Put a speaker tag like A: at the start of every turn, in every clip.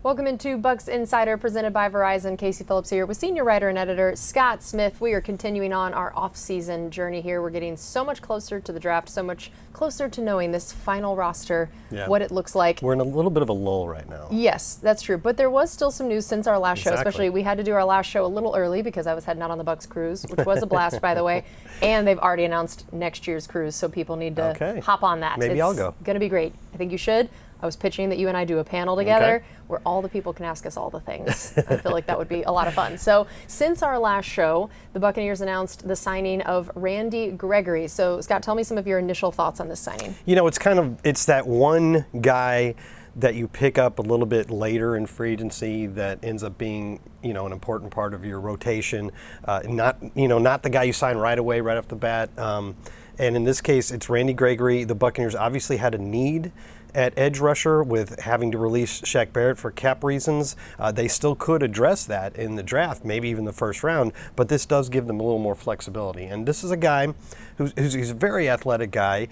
A: Welcome into Bucs Insider, presented by Verizon. Casey Phillips here with senior writer and editor Scott Smith. We are continuing on our off-season journey here. We're getting so much closer to the draft, so much closer to knowing this final roster, what it looks like.
B: We're in a little bit of a lull right now.
A: Yes, that's true. But there was still some news since our last show, especially we had to do our last show a little early because I was heading out on the Bucs cruise, which was a blast, by the way. And they've already announced next year's cruise, so people need to hop on that.
B: Maybe I'll go.
A: It's going to be great. I think you should. I was pitching that you and I do a panel together where all the people can ask us all the things. I feel like that would be a lot of fun. So since our last show, the Buccaneers announced the signing of Randy Gregory. So Scott, tell me some of your initial thoughts on this signing.
B: You know, it's that one guy that you pick up a little bit later in free agency that ends up being, an important part of your rotation. Not the guy you sign right away, right off the bat. And in this case, it's Randy Gregory. The Buccaneers obviously had a need at edge rusher with having to release Shaq Barrett for cap reasons. They still could address that in the draft, maybe even the first round, but this does give them a little more flexibility. And this is a guy he's a very athletic guy.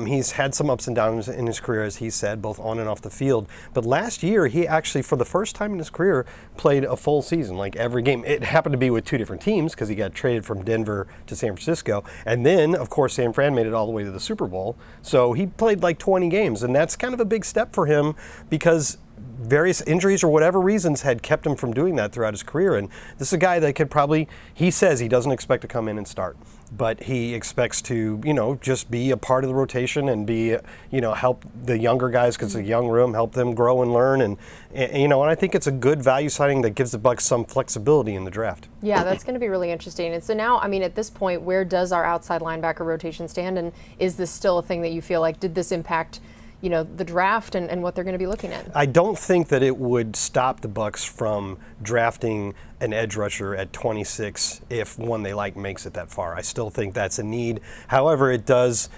B: He's had some ups and downs in his career, as he said, both on and off the field. But last year, he actually, for the first time in his career, played a full season, like every game. It happened to be with two different teams because he got traded from Denver to San Francisco. And then, of course, San Fran made it all the way to the Super Bowl. So he played like 20 games, and that's kind of a big step for him because various injuries or whatever reasons had kept him from doing that throughout his career. And this is a guy that could probably, he says he doesn't expect to come in and start, but he expects to, just be a part of the rotation and be, help the younger guys because it's a young room, help them grow and learn. And I think it's a good value signing that gives the Bucs some flexibility in the draft.
A: Yeah, that's going to be really interesting. And so now, at this point, where does our outside linebacker rotation stand? And is this still a thing that you feel like, did this impact the draft and what they're going to be looking at?
B: I don't think that it would stop the Bucs from drafting an edge rusher at 26 if one they like makes it that far. I still think that's a need. However, it does,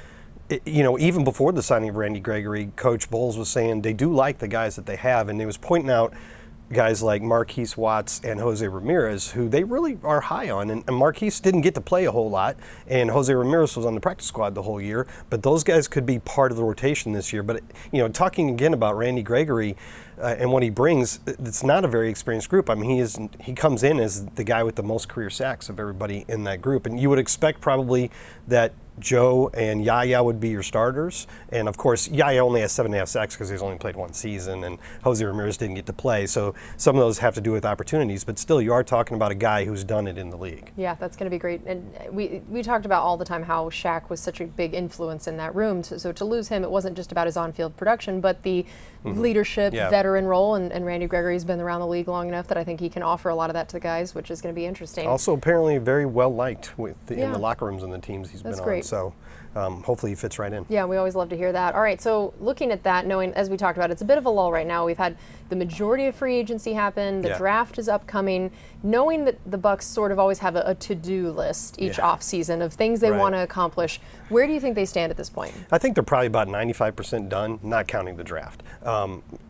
B: even before the signing of Randy Gregory, Coach Bowles was saying they do like the guys that they have, and he was pointing out guys like Marquise Watts and Jose Ramirez, who they really are high on. And Marquise didn't get to play a whole lot, and Jose Ramirez was on the practice squad the whole year, but those guys could be part of the rotation this year. But, talking again about Randy Gregory and what he brings, it's not a very experienced group. He comes in as the guy with the most career sacks of everybody in that group. And you would expect probably that Joe and Yaya would be your starters. And of course, Yaya only has 7.5 sacks because he's only played one season, and Jose Ramirez didn't get to play. So some of those have to do with opportunities, but still you are talking about a guy who's done it in the league.
A: Yeah, that's going to be great. And we talked about all the time how Shaq was such a big influence in that room. So to lose him, it wasn't just about his on-field production, but the leadership, veteran role. And Randy Gregory's been around the league long enough that I think he can offer a lot of that to the guys, which is going to be interesting.
B: Also apparently very well liked in the locker rooms and the teams he's been on.
A: Great.
B: So hopefully he fits right in.
A: Yeah, we always love to hear that. All right, so looking at that, knowing, as we talked about, it's a bit of a lull right now. We've had the majority of free agency happen. The draft is upcoming. Knowing that the Bucs sort of always have a to-do list each offseason of things they want to accomplish, where do you think they stand at this point?
B: I think they're probably about 95% done, not counting the draft,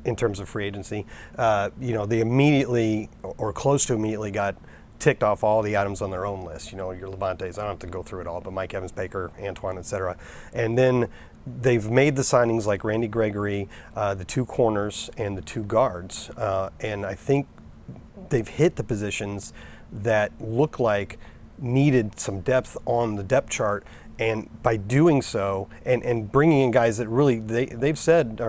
B: in terms of free agency. They immediately, or close to immediately, got ticked off all the items on their own list. Your Levantes, I don't have to go through it all, but Mike Evans, Baker, Antoine, et cetera. And then they've made the signings like Randy Gregory, the two corners, and the two guards. And I think they've hit the positions that look like needed some depth on the depth chart. And by doing so, and bringing in guys that really, they've said,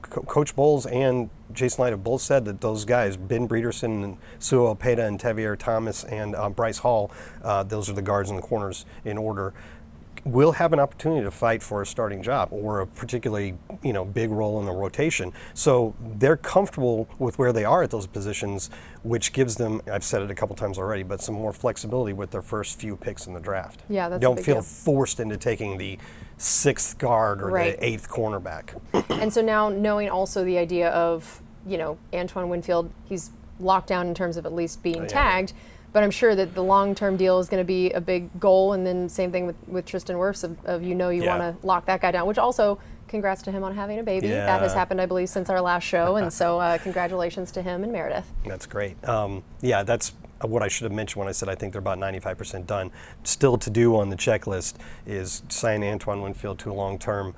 B: Coach Bowles and Jason Light have both said that those guys, Ben Breederson and Sua Opeta and Tavier Thomas and Bryce Hall, those are the guards and the corners in order, will have an opportunity to fight for a starting job or a particularly big role in the rotation. So they're comfortable with where they are at those positions, which gives them, I've said it a couple times already, but some more flexibility with their first few picks in the draft.
A: Yeah, that's
B: don't feel forced into taking the 6th guard or the 8th cornerback.
A: And so now knowing also the idea of, Antoine Winfield, he's locked down in terms of at least being tagged. But I'm sure that the long-term deal is going to be a big goal, and then same thing with Tristan Wirfs of you want to lock that guy down, which also congrats to him on having a baby. That has happened, I believe, since our last show, and so congratulations to him and Meredith.
B: That's great. That's what I should have mentioned when I said I think they're about 95% done. Still to do on the checklist is sign Antoine Winfield to a long-term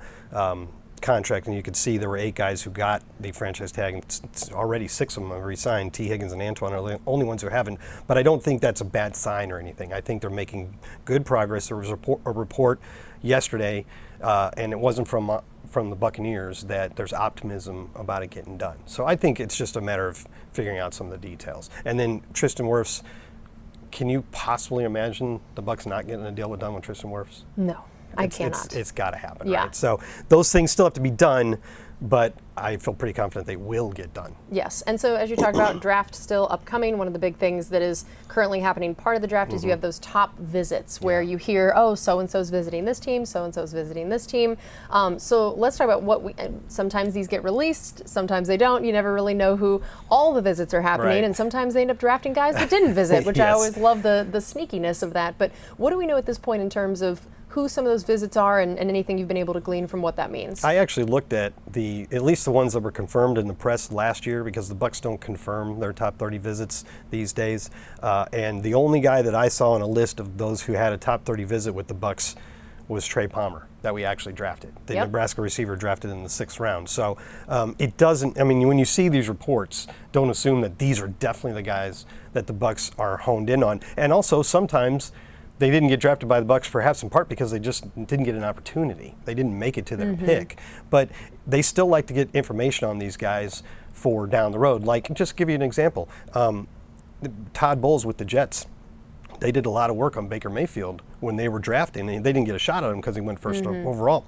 B: contract, and you could see there were 8 guys who got the franchise tag, and it's already 6 of them have re-signed. T. Higgins and Antoine are the only ones who haven't, but I don't think that's a bad sign or anything. I think they're making good progress. There was a report yesterday, and it wasn't from the Buccaneers, that there's optimism about it getting done. So I think it's just a matter of figuring out some of the details. And then Tristan Wirfs, can you possibly imagine the Bucs not getting a deal done with Tristan Wirfs?
A: No. I cannot.
B: It's got to happen,
A: yeah.
B: right? So those things still have to be done, but I feel pretty confident they will get done.
A: Yes, and so as you talk about draft still upcoming, one of the big things that is currently happening part of the draft is you have those top visits where you hear, oh, so-and-so's visiting this team, so-and-so's visiting this team. So let's talk about sometimes these get released, sometimes they don't. You never really know who all the visits are happening,
B: right.
A: and sometimes they end up drafting guys that didn't visit, which
B: yes.
A: I always love the sneakiness of that. But what do we know at this point in terms of who some of those visits are and anything you've been able to glean from what that means?
B: I actually looked at at least the ones that were confirmed in the press last year, because the Bucs don't confirm their top 30 visits these days. And the only guy that I saw on a list of those who had a top 30 visit with the Bucs was Trey Palmer, that we actually drafted, the Nebraska receiver drafted in the 6th round. So it doesn't, I mean, when you see these reports, don't assume that these are definitely the guys that the Bucs are honed in on. And also sometimes they didn't get drafted by the Bucs, perhaps in part because they just didn't get an opportunity. They didn't make it to their pick. But they still like to get information on these guys for down the road. Like, just to give you an example, Todd Bowles with the Jets, they did a lot of work on Baker Mayfield when they were drafting, and they didn't get a shot at him because he went first overall.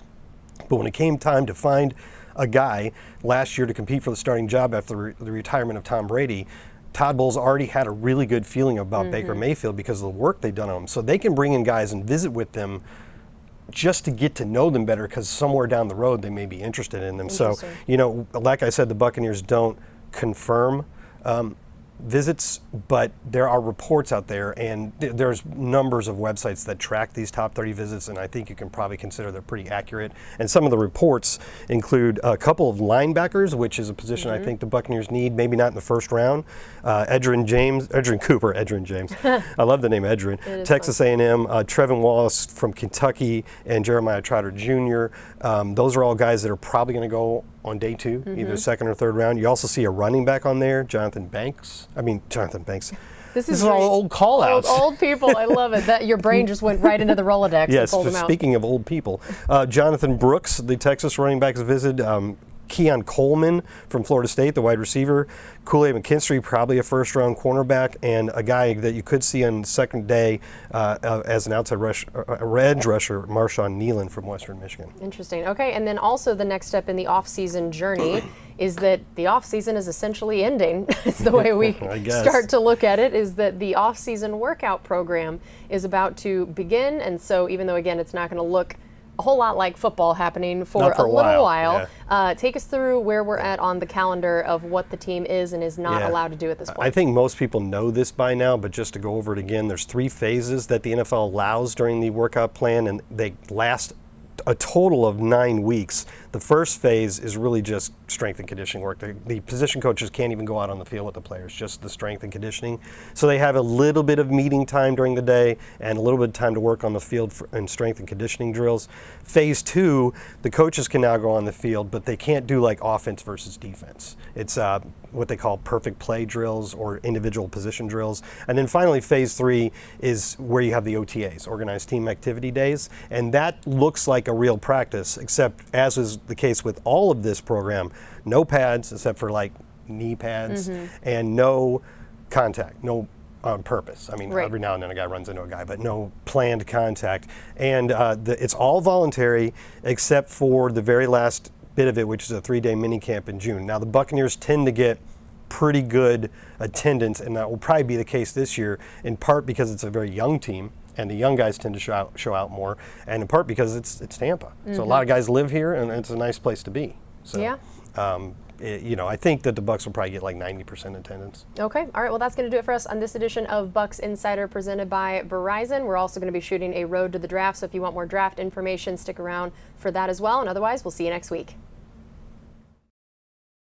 B: But when it came time to find a guy last year to compete for the starting job after the retirement of Tom Brady, Todd Bowles already had a really good feeling about Baker Mayfield because of the work they've done on him. So they can bring in guys and visit with them just to get to know them better, because somewhere down the road they may be interested in them. So, you know, like I said, the Buccaneers don't confirm visits, but there are reports out there, and there's numbers of websites that track these top 30 visits, and I think you can probably consider they're pretty accurate. And some of the reports include a couple of linebackers, which is a position I think the Buccaneers need, maybe not in the 1st round. Edgerrin Cooper, I love the name Edgerrin. Texas A&M, Trevin Wallace from Kentucky, and Jeremiah Trotter Jr. Those are all guys that are probably going to go on day 2, either 2nd or 3rd round. You also see a running back on there, Jonathan Banks. This is all old call-outs.
A: Old people, I love it. That your brain just went right into the Rolodex and pulled them out.
B: Speaking of old people, Jonathan Brooks, the Texas running backs visited. Keon Coleman from Florida State, the wide receiver. Kool-Aid McKinstry, probably a 1st-round cornerback, and a guy that you could see on the 2nd day as an outside edge rusher, Marshawn Nealon from Western Michigan.
A: Interesting. Okay, and then also the next step in the off-season journey is that the off-season is essentially ending. It's the way we start to look at it, is that the off-season workout program is about to begin, and so even though, again, it's not going to look a whole lot like football happening for a little while. Take us through where we're at on the calendar of what the team is and is not allowed to do at this point.
B: I think most people know this by now, but just to go over it again, there's 3 phases that the NFL allows during the workout plan, and they last a total of 9 weeks. The first phase is really just strength and conditioning work. The position coaches can't even go out on the field with the players, just the strength and conditioning. So they have a little bit of meeting time during the day and a little bit of time to work on the field and strength and conditioning drills. Phase 2, the coaches can now go on the field, but they can't do like offense versus defense. It's what they call perfect play drills or individual position drills. And then finally, phase 3 is where you have the OTAs, organized team activity days. And that looks like a real practice, except as is the case with all of this program, no pads except for like knee pads and no contact, no on purpose. I mean, every now and then a guy runs into a guy, but no planned contact. And it's all voluntary except for the very last bit of it, which is a 3-day mini camp in June. Now, the Buccaneers tend to get pretty good attendance, and that will probably be the case this year, in part because it's a very young team, and the young guys tend to show out more, and in part because it's Tampa. So a lot of guys live here, and it's a nice place to be. So, I think that the Bucs will probably get like 90% attendance. Okay. All right. Well, that's going to do it for us on this edition of Bucs Insider presented by Verizon. We're also going to be shooting a Road to the Draft, so if you want more draft information, stick around for that as well. And otherwise, we'll see you next week.